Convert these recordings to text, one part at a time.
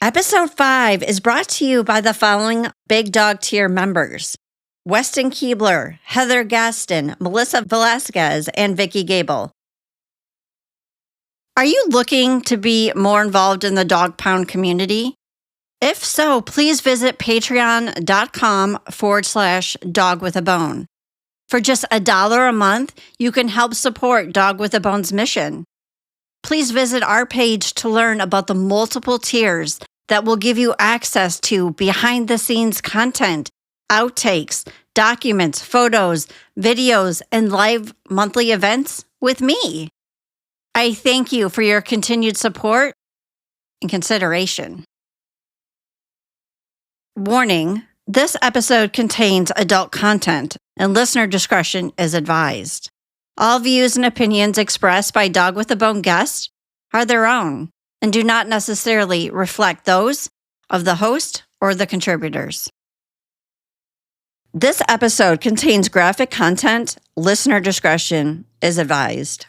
Episode 5 is brought to you by the following Big Dog Tier members: Weston Keebler, Heather Gaston, Melissa Velasquez, and Vicky Gable. Are you looking to be more involved in the Dog Pound community? If so, please visit patreon.com/dogwithabone. For just $1 a month, you can help support Dog with a Bone's mission. Please visit our page to learn about the multiple tiers that will give you access to behind-the-scenes content, outtakes, documents, photos, videos, and live monthly events with me. I thank you for your continued support and consideration. Warning: this episode contains adult content and listener discretion is advised. All views and opinions expressed by Dog with a Bone guests are their own and do not necessarily reflect those of the host or the contributors. This episode contains graphic content. Listener discretion is advised.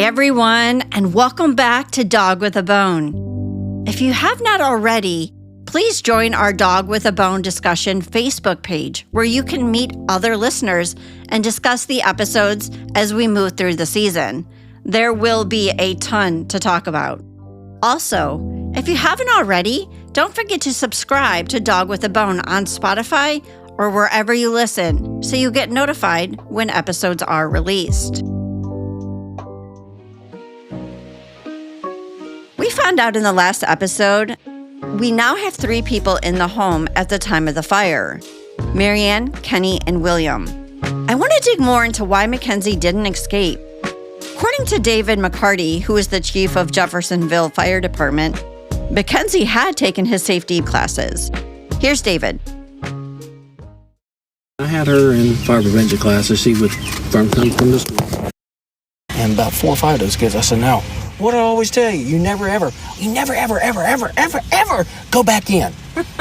Everyone, and welcome back to Dog with a Bone. If you have not already, please join our Dog with a Bone discussion Facebook page where you can meet other listeners and discuss the episodes as we move through the season. There will be a ton to talk about. Also, if you haven't already, don't forget to subscribe to Dog with a Bone on Spotify or wherever you listen so you get notified when episodes are released. We found out in the last episode, we now have 3 people in the home at the time of the fire: Marianne, Kenny, and William. I want to dig more into why Mackenzie didn't escape. According to David McCarty, who is the chief of Jeffersonville Fire Department, Mackenzie had taken his safety classes. Here's David. I had her in fire prevention classes. She would come from the school. And about 4 or 5 of those kids, I said, no. What do I always tell you? You never, ever go back in.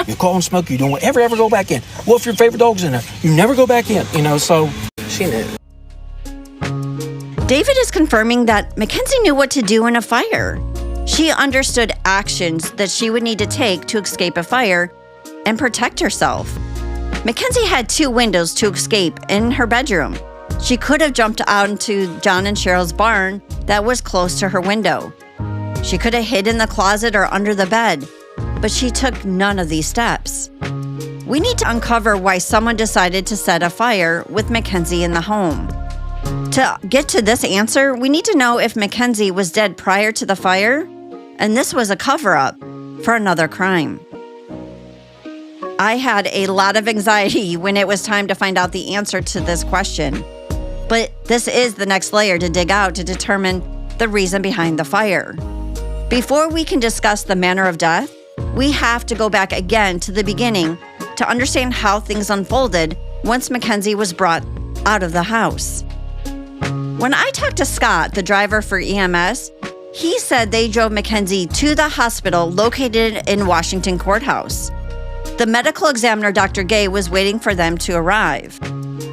You call and smoke, you don't ever go back in. Well, if your favorite dog's in there, you never go back in, so she knew. David is confirming that Mackenzie knew what to do in a fire. She understood actions that she would need to take to escape a fire and protect herself. Mackenzie had 2 windows to escape in her bedroom. She could have jumped out into John and Cheryl's barn that was close to her window. She could have hid in the closet or under the bed, but she took none of these steps. We need to uncover why someone decided to set a fire with Mackenzie in the home. To get to this answer, we need to know if Mackenzie was dead prior to the fire, and this was a cover-up for another crime. I had a lot of anxiety when it was time to find out the answer to this question. But this is the next layer to dig out to determine the reason behind the fire. Before we can discuss the manner of death, we have to go back again to the beginning to understand how things unfolded once Mackenzie was brought out of the house. When I talked to Scott, the driver for EMS, he said they drove Mackenzie to the hospital located in Washington Courthouse. The medical examiner, Dr. Gay, was waiting for them to arrive.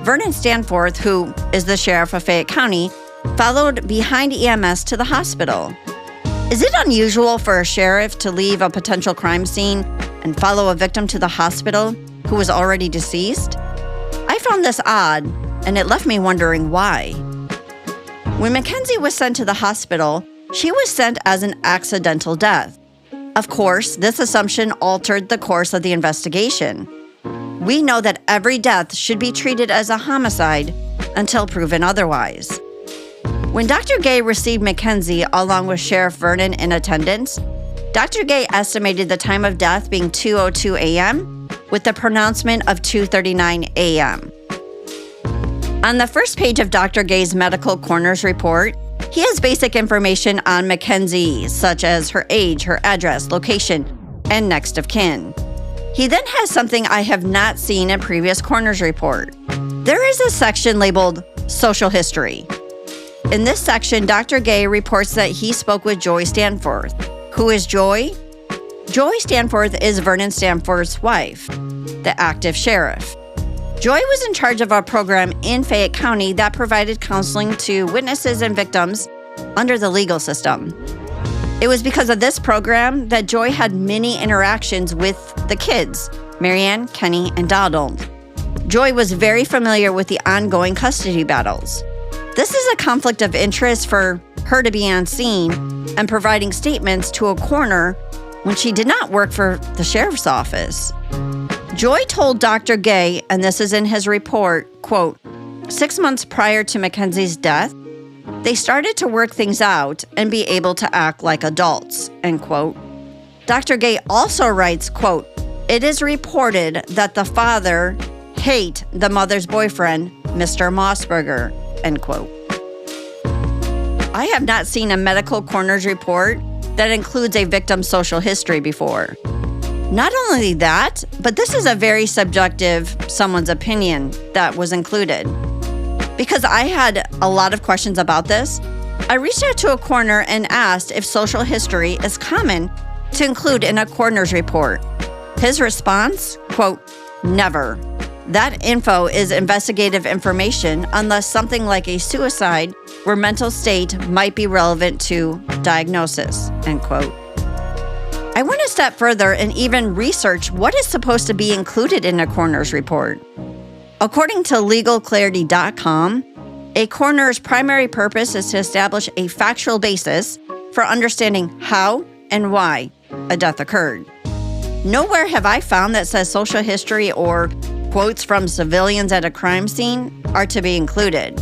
Vernon Stanforth, who is the sheriff of Fayette County, followed behind EMS to the hospital. Is it unusual for a sheriff to leave a potential crime scene and follow a victim to the hospital who was already deceased? I found this odd, and it left me wondering why. When Mackenzie was sent to the hospital, she was sent as an accidental death. Of course, this assumption altered the course of the investigation. We know that every death should be treated as a homicide until proven otherwise. When Dr. Gay received Mackenzie along with Sheriff Vernon in attendance, Dr. Gay estimated the time of death being 2:02 a.m. with the pronouncement of 2:39 a.m. On the first page of Dr. Gay's medical coroner's report, he has basic information on Mackenzie, such as her age, her address, location, and next of kin. He then has something I have not seen in previous coroner's report. There is a section labeled social history. In this section, Dr. Gay reports that he spoke with Joy Stanforth. Who is Joy? Joy Stanforth is Vernon Stanforth's wife, the active sheriff. Joy was in charge of a program in Fayette County that provided counseling to witnesses and victims under the legal system. It was because of this program that Joy had many interactions with the kids, Marianne, Kenny, and Donald. Joy was very familiar with the ongoing custody battles. This is a conflict of interest for her to be on scene and providing statements to a coroner when she did not work for the sheriff's office. Joy told Dr. Gay, and this is in his report, quote, 6 months prior to Mackenzie's death, they started to work things out and be able to act like adults, end quote. Dr. Gay also writes, quote, it is reported that the father hate the mother's boyfriend, Mr. Mossberger, end quote. I have not seen a medical coroner's report that includes a victim's social history before. Not only that, but this is a very subjective someone's opinion that was included. Because I had a lot of questions about this, I reached out to a coroner and asked if social history is common to include in a coroner's report. His response, quote, never. That info is investigative information unless something like a suicide where mental state might be relevant to diagnosis, end quote. I went a step further and even researched what is supposed to be included in a coroner's report. According to LegalClarity.com, a coroner's primary purpose is to establish a factual basis for understanding how and why a death occurred. Nowhere have I found that says social history or quotes from civilians at a crime scene are to be included.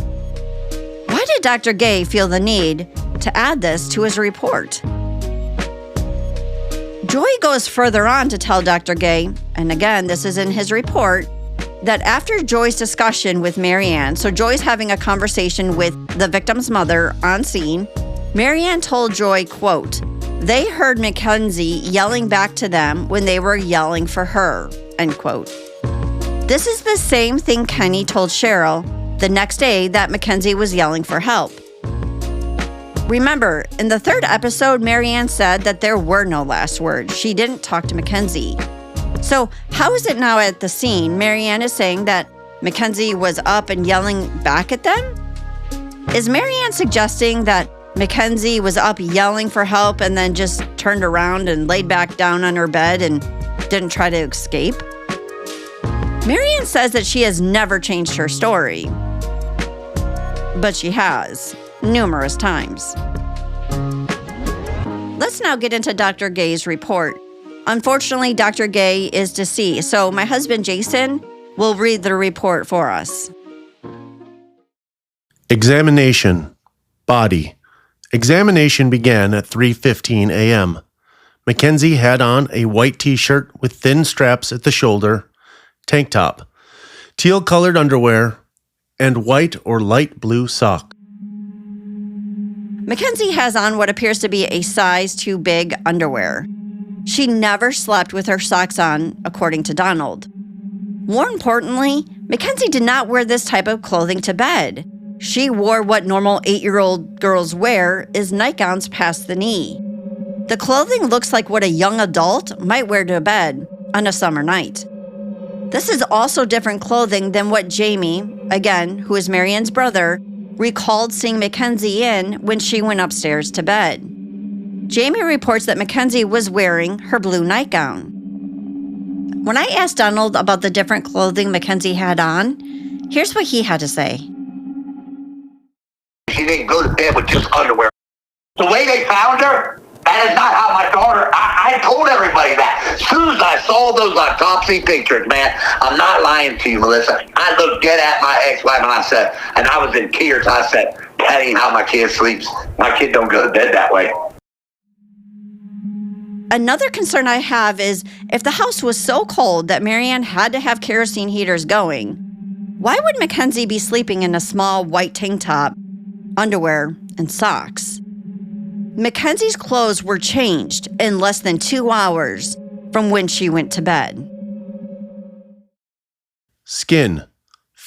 Why did Dr. Gay feel the need to add this to his report? Joy goes further on to tell Dr. Gay, and again, this is in his report, that after Joy's discussion with Marianne, so Joy's having a conversation with the victim's mother on scene, Marianne told Joy, quote, they heard Mackenzie yelling back to them when they were yelling for her, end quote. This is the same thing Kenny told Cheryl the next day that Mackenzie was yelling for help. Remember, in the third episode, Marianne said that there were no last words. She didn't talk to Mackenzie. So how is it now at the scene Marianne is saying that Mackenzie was up and yelling back at them? Is Marianne suggesting that Mackenzie was up yelling for help and then just turned around and laid back down on her bed and didn't try to escape? Marianne says that she has never changed her story, but she has, numerous times. Let's now get into Dr. Gay's report. Unfortunately, Dr. Gay is deceased, so my husband Jason will read the report for us. Examination. Body. Examination began at 3:15 a.m. Mackenzie had on a white t-shirt with thin straps at the shoulder, tank top, teal-colored underwear, and white or light blue sock. Mackenzie has on what appears to be a size too big underwear. She never slept with her socks on, according to Donald. More importantly, Mackenzie did not wear this type of clothing to bed. She wore what normal 8-year-old girls wear, is nightgowns past the knee. The clothing looks like what a young adult might wear to bed on a summer night. This is also different clothing than what Jamie, again, who is Marianne's brother, recalled seeing Mackenzie in when she went upstairs to bed. Jamie reports that Mackenzie was wearing her blue nightgown. When I asked Donald about the different clothing Mackenzie had on, here's what he had to say. She didn't go to bed with just underwear. The way they found her, that is not how my daughter, I told everybody that. As soon as I saw those autopsy pictures, man, I'm not lying to you, Melissa. I looked dead at my ex-wife and I said, and I was in tears, I said, that ain't how my kid sleeps. My kid don't go to bed that way. Another concern I have is if the house was so cold that Marianne had to have kerosene heaters going, why would Mackenzie be sleeping in a small white tank top, underwear, and socks? Mackenzie's clothes were changed in less than 2 hours from when she went to bed. Skin.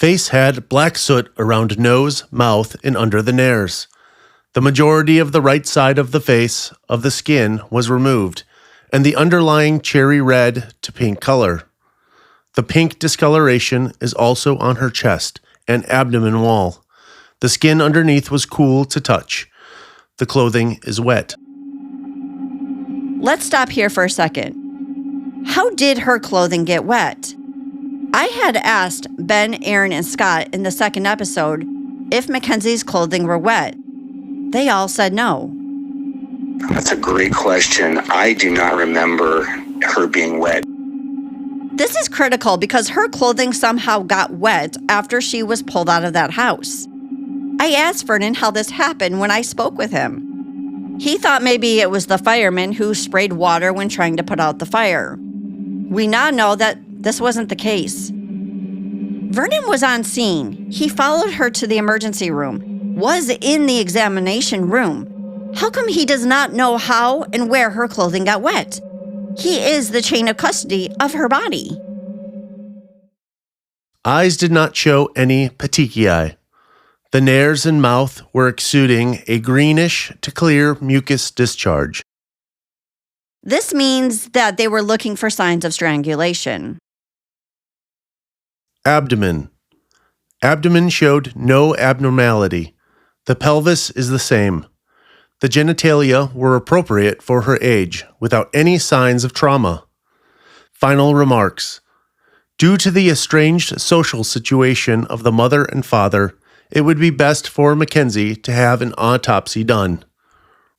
Face had black soot around nose, mouth, and under the nares. The majority of the right side of the face of the skin was removed, and the underlying cherry red to pink color. The pink discoloration is also on her chest and abdomen wall. The skin underneath was cool to touch. The clothing is wet. Let's stop here for a second. How did her clothing get wet? I had asked Ben, Aaron, and Scott in the second episode if Mackenzie's clothing were wet. They all said no. That's a great question. I do not remember her being wet. This is critical because her clothing somehow got wet after she was pulled out of that house. I asked Vernon how this happened when I spoke with him. He thought maybe it was the fireman who sprayed water when trying to put out the fire. We now know that this wasn't the case. Vernon was on scene. He followed her to the emergency room, was in the examination room. How come he does not know how and where her clothing got wet? He is the chain of custody of her body. Eyes did not show any petechiae. The nares and mouth were exuding a greenish to clear mucus discharge. This means that they were looking for signs of strangulation. Abdomen. Abdomen showed no abnormality. The pelvis is the same. The genitalia were appropriate for her age, without any signs of trauma. Final remarks. Due to the estranged social situation of the mother and father, it would be best for Mackenzie to have an autopsy done.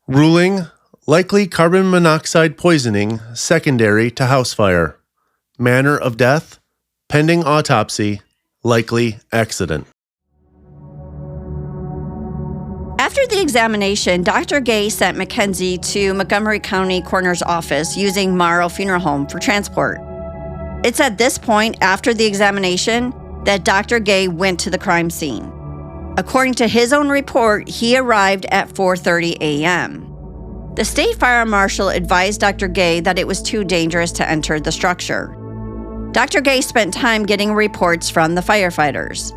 Ruling, likely carbon monoxide poisoning secondary to house fire. Manner of death, pending autopsy, likely accident. After the examination, Dr. Gay sent Mackenzie to Montgomery County Coroner's office using Morrow Funeral Home for transport. It's at this point after the examination that Dr. Gay went to the crime scene. According to his own report, he arrived at 4:30 a.m. The state fire marshal advised Dr. Gay that it was too dangerous to enter the structure. Dr. Gay spent time getting reports from the firefighters.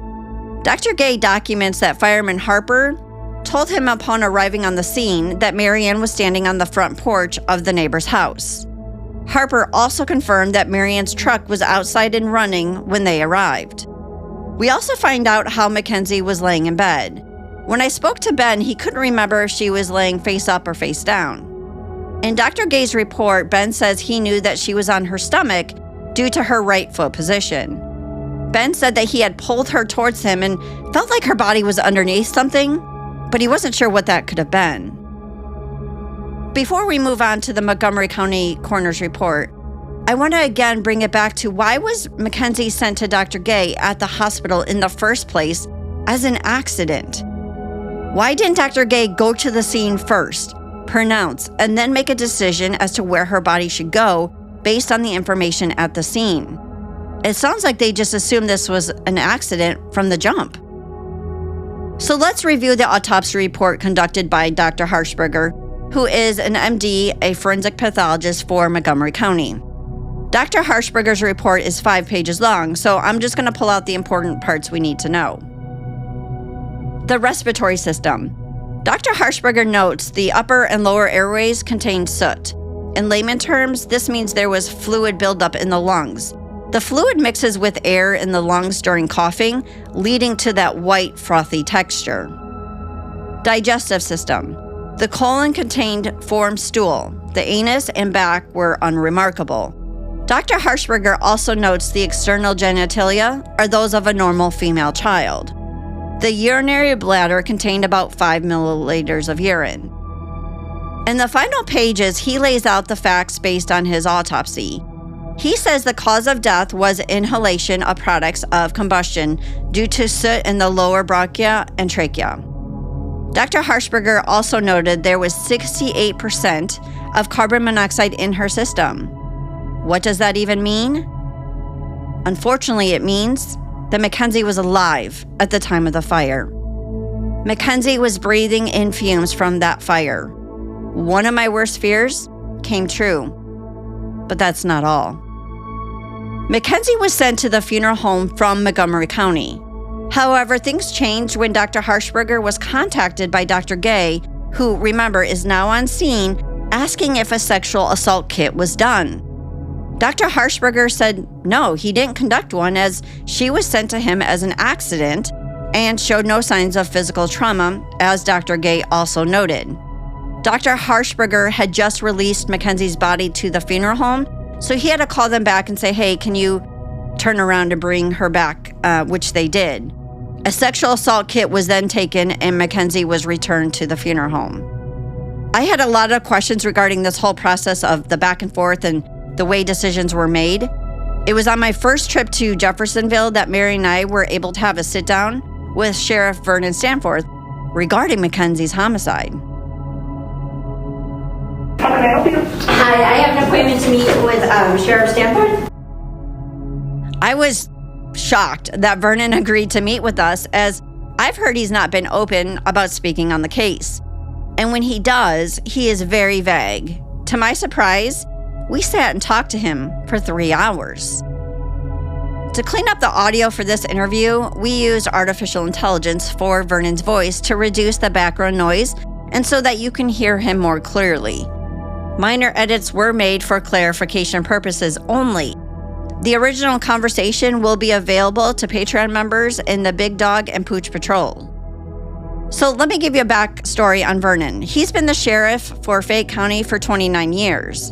Dr. Gay documents that Fireman Harper told him upon arriving on the scene that Marianne was standing on the front porch of the neighbor's house. Harper also confirmed that Marianne's truck was outside and running when they arrived. We also find out how Mackenzie was laying in bed. When I spoke to Ben, he couldn't remember if she was laying face up or face down. In Dr. Gay's report, Ben says he knew that she was on her stomach due to her right foot position. Ben said that he had pulled her towards him and felt like her body was underneath something, but he wasn't sure what that could have been. Before we move on to the Montgomery County Coroner's report, I want to again bring it back to why was Mackenzie sent to Dr. Gay at the hospital in the first place as an accident? Why didn't Dr. Gay go to the scene first, pronounce, and then make a decision as to where her body should go based on the information at the scene? It sounds like they just assumed this was an accident from the jump. So let's review the autopsy report conducted by Dr. Harshberger, who is an MD, a forensic pathologist for Montgomery County. Dr. Harshberger's report is 5 pages long, so I'm just going to pull out the important parts we need to know. The respiratory system. Dr. Harshberger notes the upper and lower airways contained soot. In layman terms, this means there was fluid buildup in the lungs. The fluid mixes with air in the lungs during coughing, leading to that white, frothy texture. Digestive system. The colon contained formed stool. The anus and back were unremarkable. Dr. Harshberger also notes the external genitalia are those of a normal female child. The urinary bladder contained about 5 milliliters of urine. In the final pages, he lays out the facts based on his autopsy. He says the cause of death was inhalation of products of combustion due to soot in the lower bronchia and trachea. Dr. Harshberger also noted there was 68% of carbon monoxide in her system. What does that even mean? Unfortunately, it means that Mackenzie was alive at the time of the fire. Mackenzie was breathing in fumes from that fire. One of my worst fears came true, but that's not all. Mackenzie was sent to the funeral home from Montgomery County. However, things changed when Dr. Harshberger was contacted by Dr. Gay, who, remember, is now on scene, asking if a sexual assault kit was done. Dr. Harshberger said no, he didn't conduct one, as she was sent to him as an accident and showed no signs of physical trauma, as Dr. Gay also noted. Dr. Harshberger had just released Mackenzie's body to the funeral home, so he had to call them back and say, hey, can you turn around and bring her back, which they did. A sexual assault kit was then taken and Mackenzie was returned to the funeral home. I had a lot of questions regarding this whole process of the back and forth and the way decisions were made. It was on my first trip to Jeffersonville that Mary and I were able to have a sit down with Sheriff Vernon Stanforth regarding Mackenzie's homicide. How can I help you? Hi, I have an appointment to meet with Sheriff Stanforth. I was shocked that Vernon agreed to meet with us, as I've heard he's not been open about speaking on the case. And when he does, he is very vague. To my surprise, we sat and talked to him for 3 hours. To clean up the audio for this interview, we used artificial intelligence for Vernon's voice to reduce the background noise and so that you can hear him more clearly. Minor edits were made for clarification purposes only. The original conversation will be available to Patreon members in the Big Dog and Pooch Patrol. So let me give you a backstory on Vernon. He's been the sheriff for Fayette County for 29 years.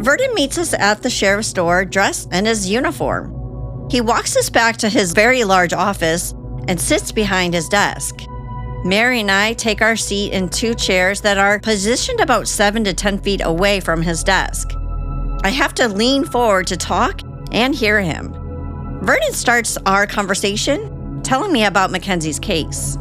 Vernon meets us at the sheriff's door dressed in his uniform. He walks us back to his very large office and sits behind his desk. Mary and I take our seat in 2 chairs that are positioned about 7 to 10 feet away from his desk. I have to lean forward to talk and hear him. Vernon starts our conversation telling me about Mackenzie's case.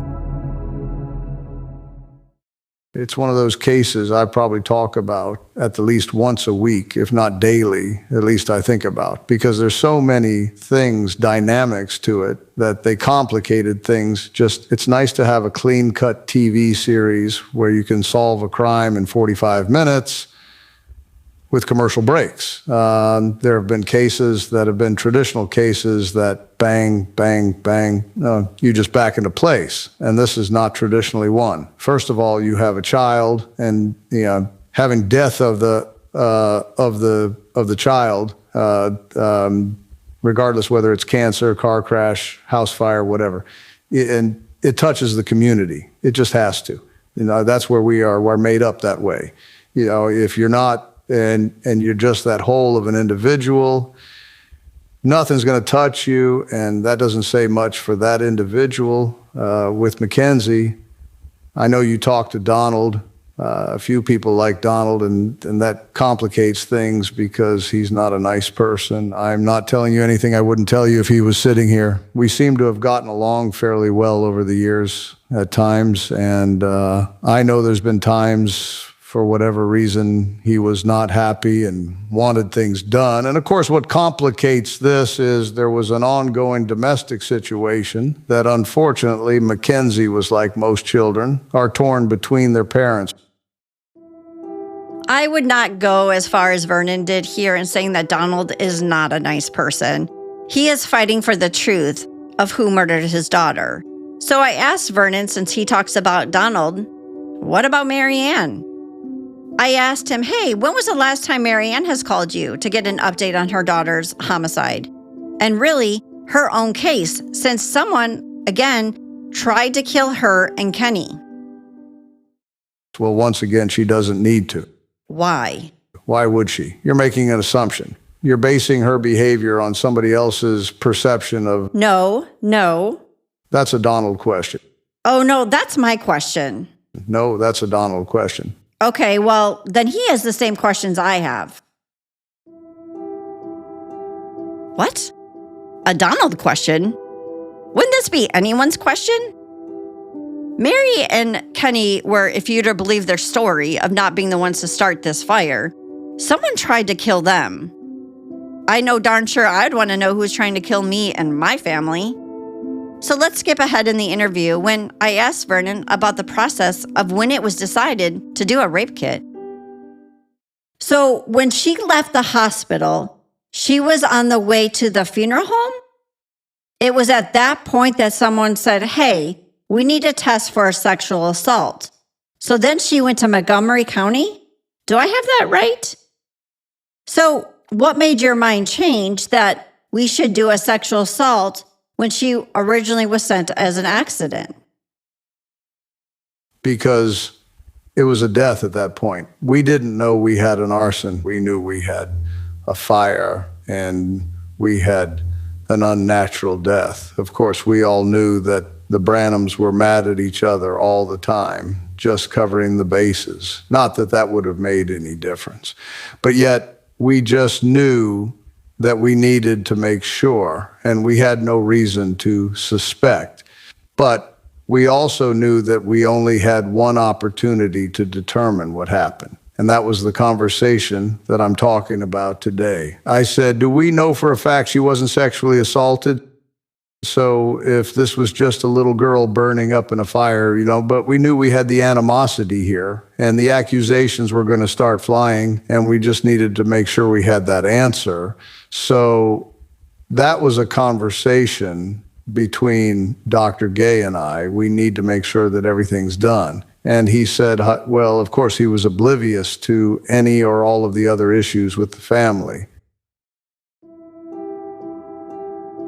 It's one of those cases I probably talk about at the least once a week, if not daily, at least I think about, because there's so many things, dynamics to it, that they complicated things. Just, it's nice to have a clean-cut TV series where you can solve a crime in 45 minutes with commercial breaks. There have been cases that have been traditional cases that bang, bang, bang, you just back into place. And this is not traditionally one. First of all, you have a child, and having death of the child, regardless whether it's cancer, car crash, house fire, whatever, and it touches the community. It just has to. That's where we are. We're made up that way. If you're not, and you're just that whole of an individual, nothing's going to touch you, and that doesn't say much for that individual. With Mackenzie, I know you talked to Donald. A few people like Donald, and that complicates things because he's not a nice person. I'm not telling you anything I wouldn't tell you if he was sitting here. We seem to have gotten along fairly well over the years at times, and I know there's been times, for whatever reason, he was not happy and wanted things done. And of course, what complicates this is there was an ongoing domestic situation that unfortunately Mackenzie was, like most children, are torn between their parents. I would not go as far as Vernon did here in saying that Donald is not a nice person. He is fighting for the truth of who murdered his daughter. So I asked Vernon, since he talks about Donald, what about Mary Ann? I asked him, hey, when was the last time Mary Ann has called you to get an update on her daughter's homicide? And really, her own case, since someone, again, tried to kill her and Kenny. Well, once again, she doesn't need to. Why? Why would she? You're making an assumption. You're basing her behavior on somebody else's perception of... No. That's a Donald question. Oh, no, that's my question. No, that's a Donald question. Okay, well, then he has the same questions I have. What? A Donald question? Wouldn't this be anyone's question? Mary and Kenny were, if you're to believe their story of not being the ones to start this fire, someone tried to kill them. I know darn sure I'd want to know who was trying to kill me and my family. So let's skip ahead in the interview when I asked Vernon about the process of when it was decided to do a rape kit. So when she left the hospital, she was on the way to the funeral home? It was at that point that someone said, hey, we need a test for a sexual assault. So then she went to Montgomery County? Do I have that right? So what made your mind change that we should do a sexual assault when she originally was sent as an accident? Because it was a death at that point. We didn't know we had an arson. We knew we had a fire and we had an unnatural death. Of course, we all knew that the Branhams were mad at each other all the time, just covering the bases. Not that that would have made any difference. But yet, we just knew that we needed to make sure, and we had no reason to suspect. But we also knew that we only had one opportunity to determine what happened. And that was the conversation that I'm talking about today. I said, do we know for a fact she wasn't sexually assaulted? So if this was just a little girl burning up in a fire, but we knew we had the animosity here and the accusations were going to start flying, and we just needed to make sure we had that answer. So that was a conversation between Dr. Gay and I. We need to make sure that everything's done. And he said, well, of course, he was oblivious to any or all of the other issues with the family.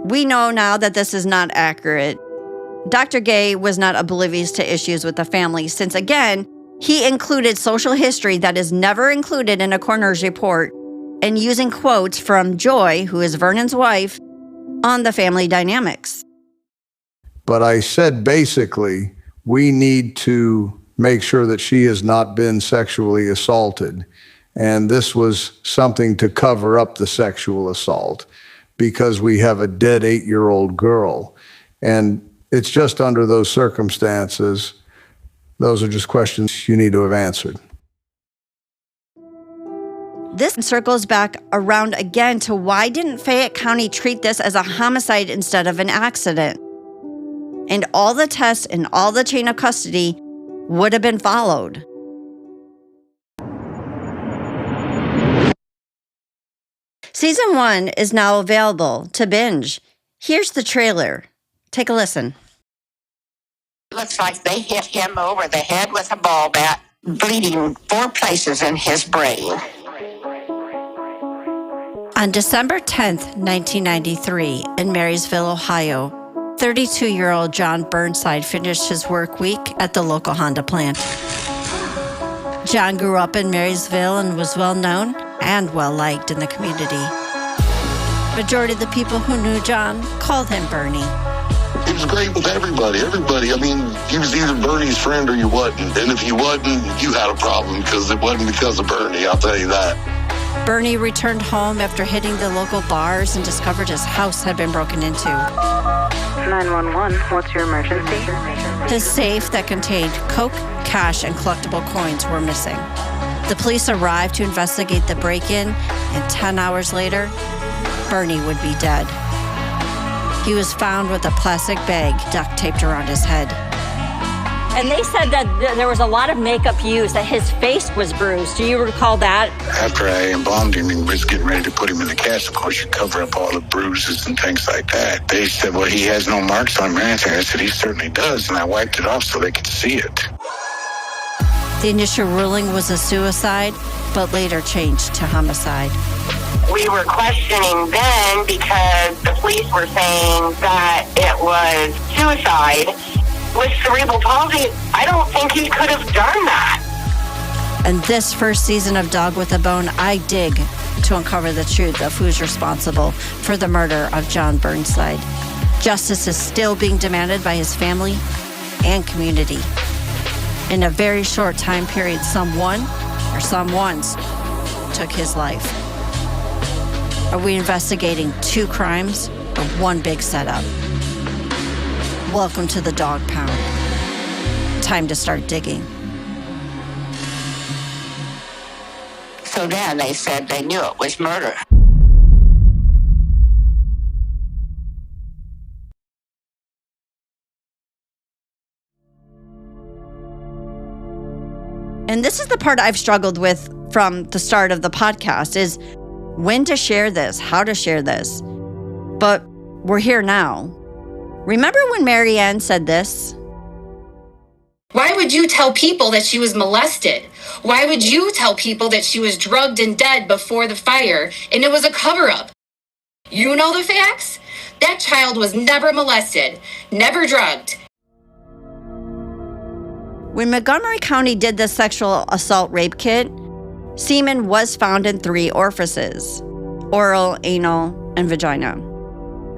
We know now that this is not accurate. Dr. Gay was not oblivious to issues with the family since, again, he included social history that is never included in a coroner's report and using quotes from Joy, who is Vernon's wife, on the family dynamics. But I said, basically, we need to make sure that she has not been sexually assaulted. And this was something to cover up the sexual assault because we have a dead 8-year-old girl. And it's just under those circumstances, those are just questions you need to have answered. This circles back around again to why didn't Fayette County treat this as a homicide instead of an accident? And all the tests and all the chain of custody would have been followed. Season 1 is now available to binge. Here's the trailer. Take a listen. Looks like they hit him over the head with a ball bat, bleeding 4 places in his brain. On December 10th, 1993, in Marysville, Ohio, 32-year-old John Burnside finished his work week at the local Honda plant. John grew up in Marysville and was well-known and well-liked in the community. Majority of the people who knew John called him Bernie. He was great with everybody. I mean, he was either Bernie's friend or you wasn't. And if you wasn't, you had a problem because it wasn't because of Bernie, I'll tell you that. Bernie returned home after hitting the local bars and discovered his house had been broken into. 911, what's your emergency? His safe that contained coke, cash, and collectible coins were missing. The police arrived to investigate the break-in, and 10 hours later, Bernie would be dead. He was found with a plastic bag duct taped around his head. And they said that there was a lot of makeup used, that his face was bruised. Do you recall that? After I embalmed him and was getting ready to put him in the casket, of course, you cover up all the bruises and things like that. They said, well, he has no marks on him or anything. I said, he certainly does, and I wiped it off so they could see it. The initial ruling was a suicide, but later changed to homicide. We were questioning then because the police were saying that it was suicide. With cerebral palsy, I don't think he could have done that. And this first season of Dog with a Bone, I dig to uncover the truth of who's responsible for the murder of John Burnside. Justice is still being demanded by his family and community. In a very short time period, someone or someones took his life. Are we investigating 2 crimes or one big setup? Welcome to the Dog Pound. Time to start digging. So then they said they knew it was murder. And this is the part I've struggled with from the start of the podcast is when to share this, how to share this. But we're here now. Remember when Mary Ann said this? Why would you tell people that she was molested? Why would you tell people that she was drugged and dead before the fire and it was a cover-up? You know the facts? That child was never molested, never drugged. When Montgomery County did the sexual assault rape kit, semen was found in 3 orifices: oral, anal, and vagina.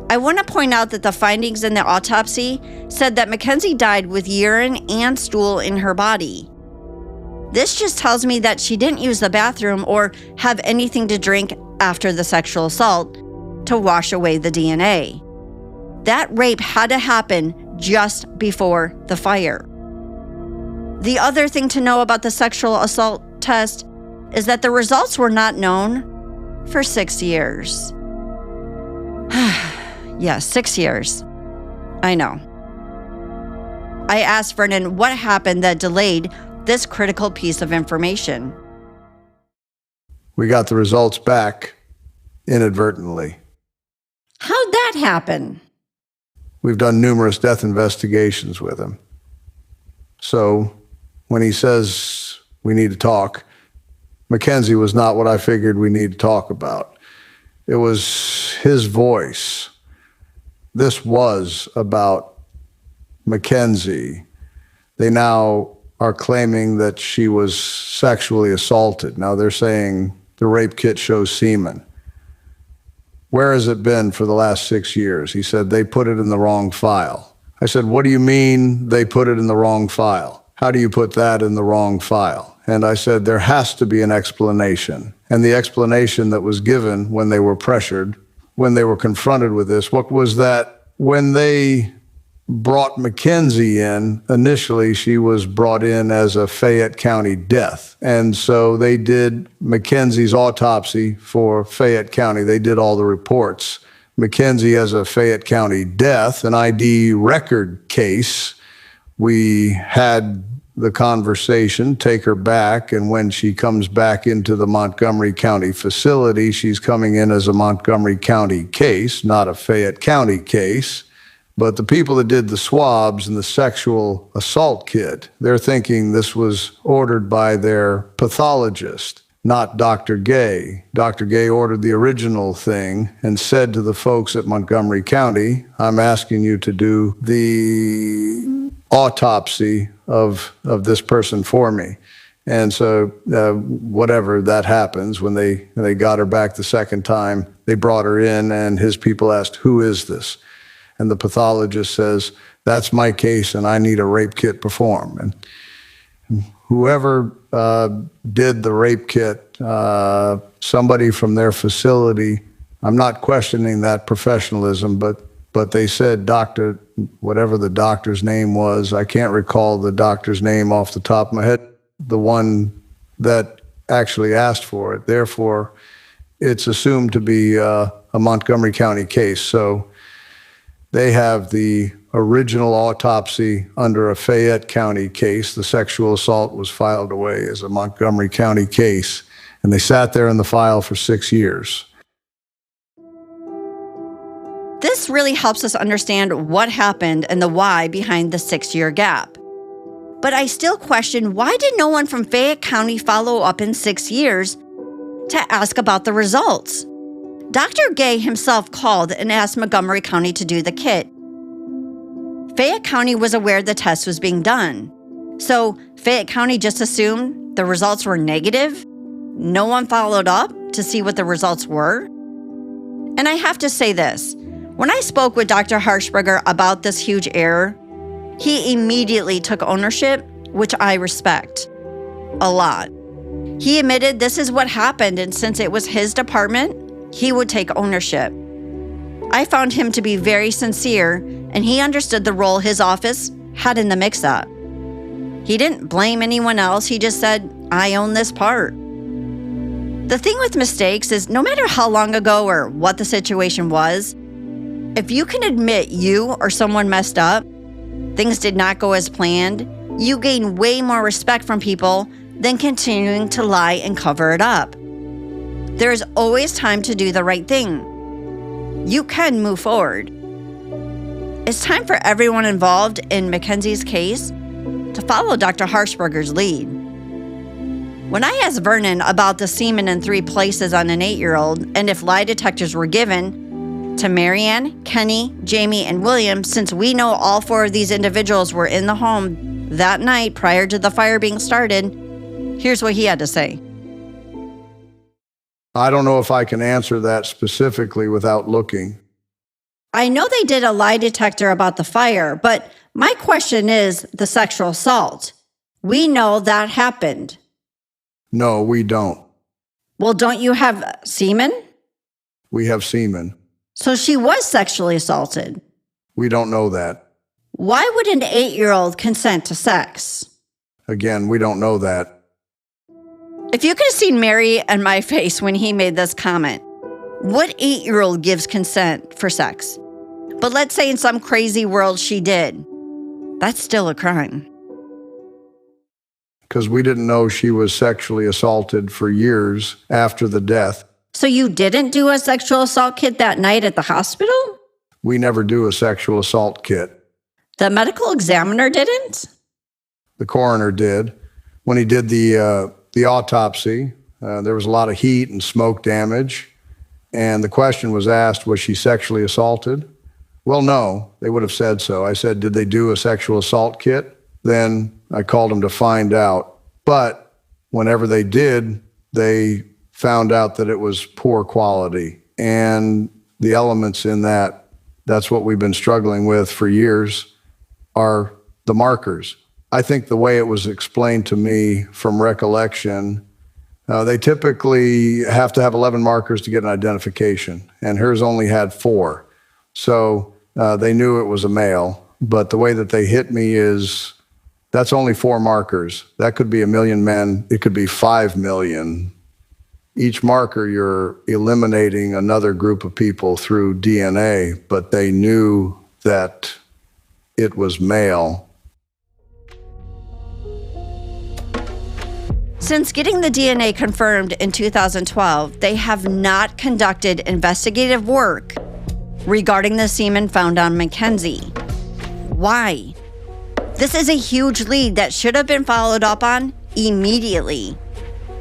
I want to point out that the findings in the autopsy said that Mackenzie died with urine and stool in her body. This just tells me that she didn't use the bathroom or have anything to drink after the sexual assault to wash away the DNA. That rape had to happen just before the fire. The other thing to know about the sexual assault test is that the results were not known for 6 years. Yeah, 6 years. I know. I asked Vernon what happened that delayed this critical piece of information. We got the results back inadvertently. How'd that happen? We've done numerous death investigations with him. So when he says we need to talk, Mackenzie was not what I figured we need to talk about. It was his voice. This was about Mackenzie. They now are claiming that she was sexually assaulted. Now they're saying the rape kit shows semen. Where has it been for the last 6 years? He said, they put it in the wrong file. I said, what do you mean they put it in the wrong file? How do you put that in the wrong file? And I said, there has to be an explanation. And the explanation that was given when they were pressured, when they were confronted with this, what was that when they brought Mackenzie in, initially she was brought in as a Fayette County death. And so they did Mackenzie's autopsy for Fayette County. They did all the reports. Mackenzie as a Fayette County death, an ID record case. We had the conversation, take her back, and when she comes back into the Montgomery County facility, she's coming in as a Montgomery County case, not a Fayette County case. But the people that did the swabs and the sexual assault kit, they're thinking this was ordered by their pathologist, not Dr. Gay. Dr. Gay ordered the original thing and said to the folks at Montgomery County, I'm asking you to do the autopsy of this person for me. And so whatever that happens, when they got her back the second time, they brought her in and his people asked, who is this? And the pathologist says, that's my case and I need a rape kit performed. And whoever did the rape kit, somebody from their facility, I'm not questioning that professionalism, but they said doctor, whatever the doctor's name was, I can't recall the doctor's name off the top of my head, the one that actually asked for it. Therefore, it's assumed to be a Montgomery County case. So they have the original autopsy under a Fayette County case. The sexual assault was filed away as a Montgomery County case, and they sat there in the file for 6 years. This really helps us understand what happened and the why behind the 6-year gap. But I still question, why did no one from Fayette County follow up in 6 years to ask about the results? Dr. Gay himself called and asked Montgomery County to do the kit. Fayette County was aware the test was being done. So Fayette County just assumed the results were negative? No one followed up to see what the results were? And I have to say this. When I spoke with Dr. Harshberger about this huge error, he immediately took ownership, which I respect a lot. He admitted this is what happened, and since it was his department, he would take ownership. I found him to be very sincere, and he understood the role his office had in the mix-up. He didn't blame anyone else, he just said, I own this part. The thing with mistakes is no matter how long ago or what the situation was, if you can admit you or someone messed up, things did not go as planned, you gain way more respect from people than continuing to lie and cover it up. There is always time to do the right thing. You can move forward. It's time for everyone involved in Mackenzie's case to follow Dr. Harshberger's lead. When I asked Vernon about the semen in 3 places on an 8-year-old and if lie detectors were given to Marianne, Kenny, Jamie, and William, since we know all 4 of these individuals were in the home that night prior to the fire being started, here's what he had to say. I don't know if I can answer that specifically without looking. I know they did a lie detector about the fire, but my question is the sexual assault. We know that happened. No, we don't. Well, don't you have semen? We have semen. So she was sexually assaulted. We don't know that. Why would an 8-year-old consent to sex? Again, we don't know that. If you could have seen Mary and my face when he made this comment, what 8-year-old gives consent for sex? But let's say in some crazy world she did. That's still a crime. Because we didn't know she was sexually assaulted for years after the death. So you didn't do a sexual assault kit that night at the hospital? We never do a sexual assault kit. The medical examiner didn't? The coroner did. When he did the autopsy, there was a lot of heat and smoke damage. And the question was asked, was she sexually assaulted? Well, no, they would have said so. I said, did they do a sexual assault kit? Then I called them to find out. But whenever they did, they found out that it was poor quality. And the elements in that, that's what we've been struggling with for years, are the markers. I think the way it was explained to me from recollection, they typically have to have 11 markers to get an identification, and hers only had 4. So they knew it was a male. But the way that they hit me is, that's only 4 markers. That could be 1 million men. It could be 5 million. Each marker, you're eliminating another group of people through DNA, but they knew that it was male. Since getting the DNA confirmed in 2012, they have not conducted investigative work regarding the semen found on Mackenzie. Why? This is a huge lead that should have been followed up on immediately.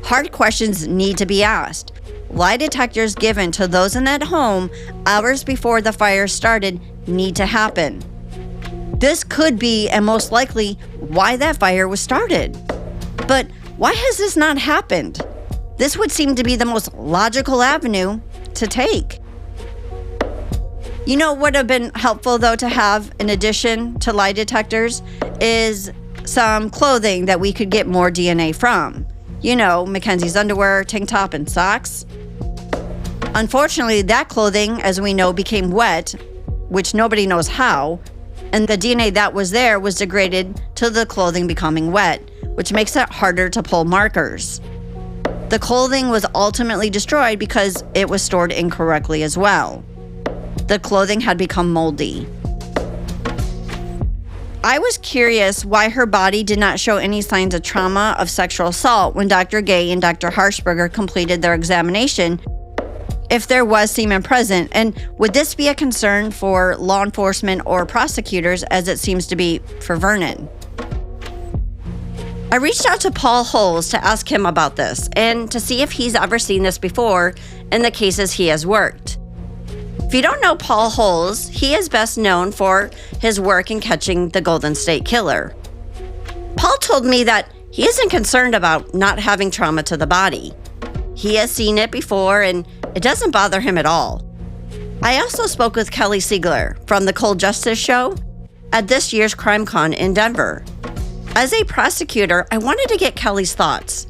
Hard questions need to be asked. Lie detectors given to those in that home hours before the fire started need to happen. This could be, and most likely, why that fire was started. But why has this not happened? This would seem to be the most logical avenue to take. You know what would have been helpful, though, to have in addition to lie detectors is some clothing that we could get more DNA from. You know, Mackenzie's underwear, tank top, and socks. Unfortunately, that clothing, as we know, became wet, which nobody knows how, and the DNA that was there was degraded to the clothing becoming wet, which makes it harder to pull markers. The clothing was ultimately destroyed because it was stored incorrectly as well. The clothing had become moldy. I was curious why her body did not show any signs of trauma of sexual assault when Dr. Gay and Dr. Harshberger completed their examination, if there was semen present, and would this be a concern for law enforcement or prosecutors as it seems to be for Vernon? I reached out to Paul Holes to ask him about this and to see if he's ever seen this before in the cases he has worked. If you don't know Paul Holes, he is best known for his work in catching the Golden State Killer. Paul told me that he isn't concerned about not having trauma to the body. He has seen it before and it doesn't bother him at all. I also spoke with Kelly Siegler from the Cold Justice Show at this year's CrimeCon in Denver. As a prosecutor, I wanted to get Kelly's thoughts.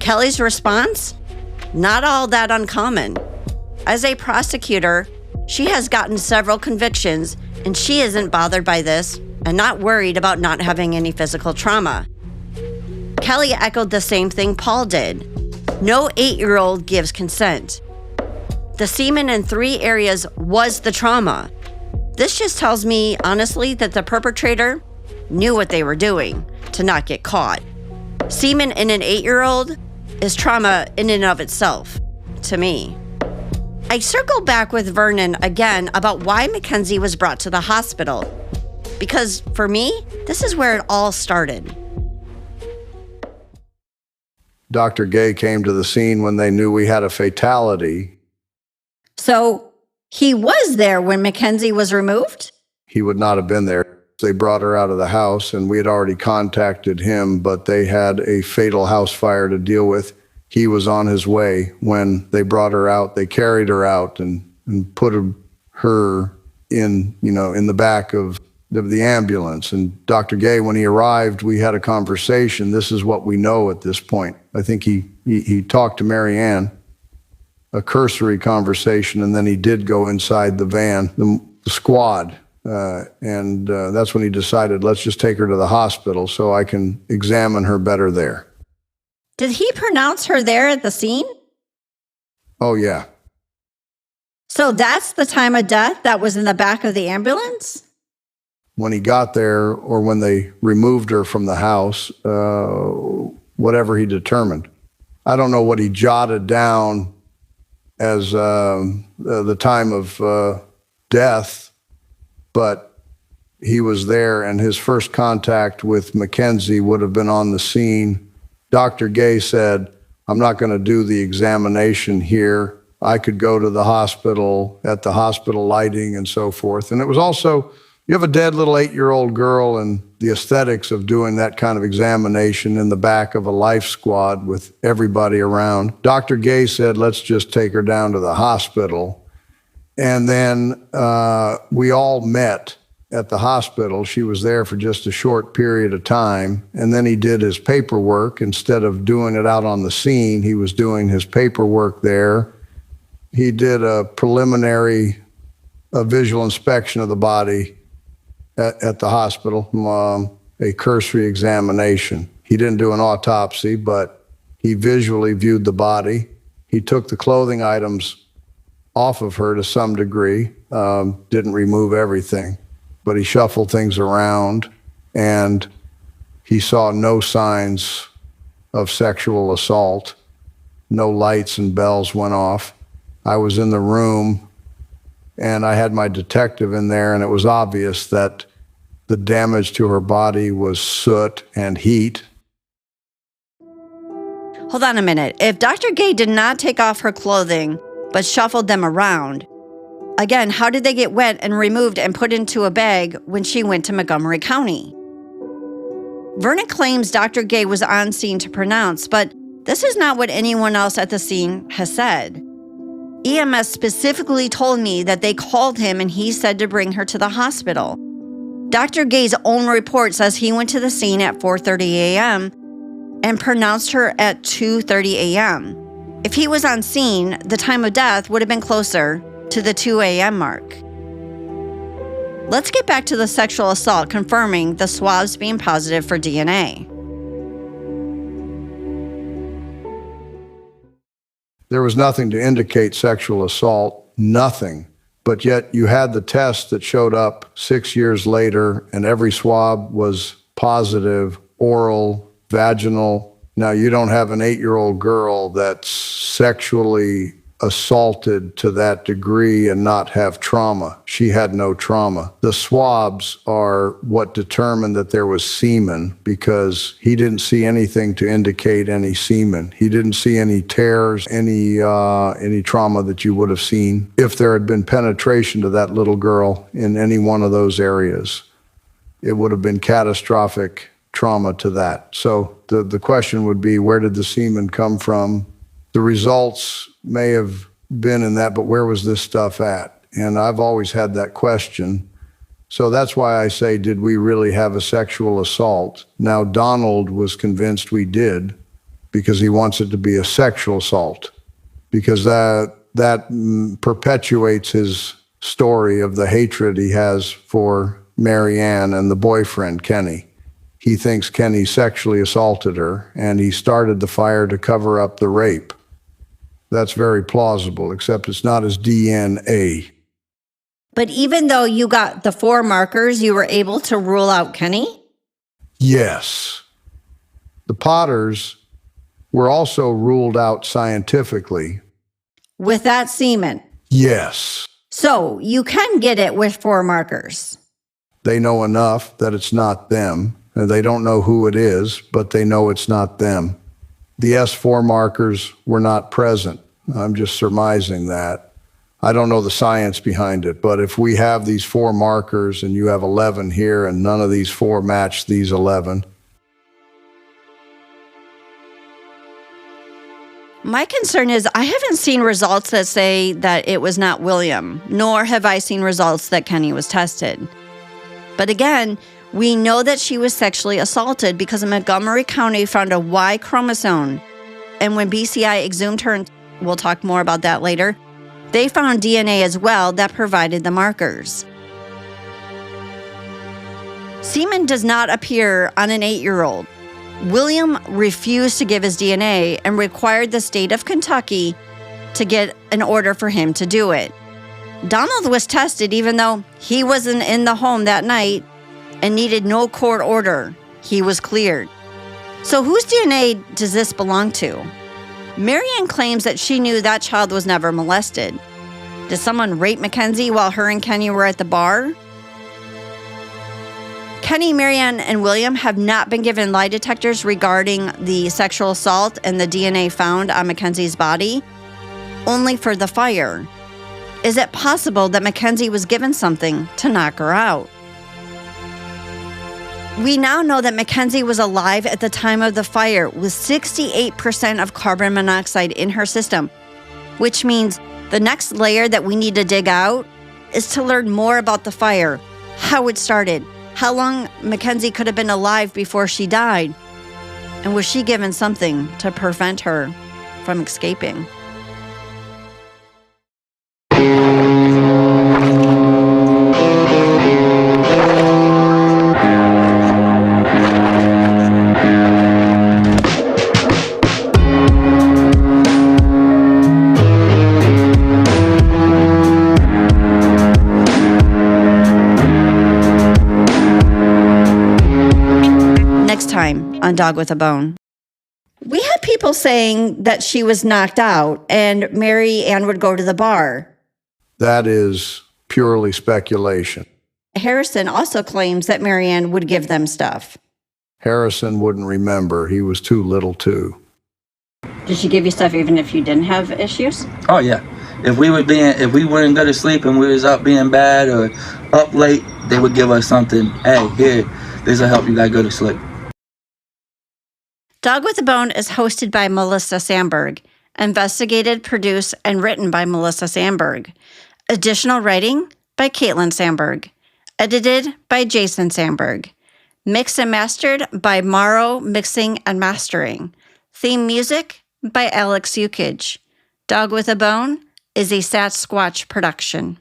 Kelly's response? Not all that uncommon. As a prosecutor, she has gotten several convictions, and she isn't bothered by this and not worried about not having any physical trauma. Kelly echoed the same thing Paul did. No 8-year-old gives consent. The semen in 3 areas was the trauma. This just tells me, honestly, that the perpetrator knew what they were doing to not get caught. Semen in an 8-year-old is trauma in and of itself, to me. I circled back with Vernon again about why Mackenzie was brought to the hospital. Because for me, this is where it all started. Dr. Gay came to the scene when they knew we had a fatality. So he was there when Mackenzie was removed? He would not have been there. They brought her out of the house, and we had already contacted him, but they had a fatal house fire to deal with. He was on his way when they brought her out. They carried her out and put her in the back of the ambulance. And Dr. Gay, when he arrived, we had a conversation. This is what we know at this point. I think he talked to Mary Ann, a cursory conversation, and then he did go inside the van, the squad. And that's when he decided, let's just take her to the hospital so I can examine her better there. Did he pronounce her there at the scene? Oh, yeah. So that's the time of death that was in the back of the ambulance? When he got there, or when they removed her from the house, whatever he determined. I don't know what he jotted down as the time of death, but he was there, and his first contact with Mackenzie would have been on the scene. Dr. Gay said, I'm not going to do the examination here. I could go to the hospital at the hospital lighting and so forth. And it was also, you have a dead little 8-year-old girl, and the aesthetics of doing that kind of examination in the back of a life squad with everybody around. Dr. Gay said, let's just take her down to the hospital. And then we all met at the hospital. She was there for just a short period of time. And then he did his paperwork. Instead of doing it out on the scene, he was doing his paperwork there. He did a preliminary visual inspection of the body at the hospital, a cursory examination. He didn't do an autopsy, but he visually viewed the body. He took the clothing items off of her to some degree, didn't remove everything, but he shuffled things around, and he saw no signs of sexual assault. No lights and bells went off. I was in the room, and I had my detective in there, and it was obvious that the damage to her body was soot and heat. Hold on a minute. If Dr. Gay did not take off her clothing, but shuffled them around, again, how did they get wet and removed and put into a bag when she went to Montgomery County? Vernon claims Dr. Gay was on scene to pronounce, but this is not what anyone else at the scene has said. EMS specifically told me that they called him and he said to bring her to the hospital. Dr. Gay's own report says he went to the scene at 4:30 a.m. and pronounced her at 2:30 a.m. If he was on scene, the time of death would have been closer to the 2 a.m. mark. Let's get back to the sexual assault, confirming the swabs being positive for DNA. There was nothing to indicate sexual assault, nothing. But yet you had the test that showed up 6 years later, and every swab was positive, oral, vaginal. Now, you don't have an 8-year-old girl that's sexually assaulted to that degree and not have trauma. She had no trauma. The swabs are what determined that there was semen, because he didn't see anything to indicate any semen. He didn't see any tears, any trauma that you would have seen if there had been penetration to that little girl in any one of those areas. It would have been catastrophic trauma to that. So the question would be, where did the semen come from? The results may have been in that, but where was this stuff at? And I've always had that question. So that's why I say, did we really have a sexual assault? Now, Donald was convinced we did, because he wants it to be a sexual assault, because that perpetuates his story of the hatred he has for Mary Ann and the boyfriend, Kenny. He thinks Kenny sexually assaulted her, and he started the fire to cover up the rape. That's very plausible, except it's not his DNA. But even though you got the 4 markers, you were able to rule out Kenny? Yes. The Potters were also ruled out scientifically. With that semen? Yes. So you can get it with 4 markers. They know enough that it's not them. They don't know who it is, but they know it's not them. The S4 markers were not present. I'm just surmising that. I don't know the science behind it, but if we have these 4 markers and you have 11 here and none of these 4 match these 11. My concern is I haven't seen results that say that it was not William, nor have I seen results that Kenny was tested. But again, we know that she was sexually assaulted because Montgomery County found a Y chromosome. And when BCI exhumed her, and we'll talk more about that later, they found DNA as well that provided the markers. Semen does not appear on an 8-year-old. William refused to give his DNA and required the state of Kentucky to get an order for him to do it. Donald was tested even though he wasn't in the home that night and needed no court order. He was cleared. So whose DNA does this belong to? Marianne claims that she knew that child was never molested. Did someone rape Mackenzie while her and Kenny were at the bar? Kenny, Marianne, and William have not been given lie detectors regarding the sexual assault and the DNA found on Mackenzie's body, only for the fire. Is it possible that Mackenzie was given something to knock her out? We now know that Mackenzie was alive at the time of the fire with 68% of carbon monoxide in her system, which means the next layer that we need to dig out is to learn more about the fire, how it started, how long Mackenzie could have been alive before she died, and was she given something to prevent her from escaping? On Dog with a Bone. We had people saying that she was knocked out and Mary Ann would go to the bar. That is purely speculation. Harrison also claims that Mary Ann would give them stuff. Harrison wouldn't remember. He was too little too. Did she give you stuff even if you didn't have issues? Oh yeah. If we wouldn't go to sleep and we was up being bad or up late, they would give us something. Hey, here, this'll help you guys go to sleep. Dog with a Bone is hosted by Melissa Sandberg, investigated, produced, and written by Melissa Sandberg. Additional writing by Caitlin Sandberg. Edited by Jason Sandberg. Mixed and mastered by Morrow Mixing and Mastering. Theme music by Alex Yukich. Dog with a Bone is a Sat Squatch production.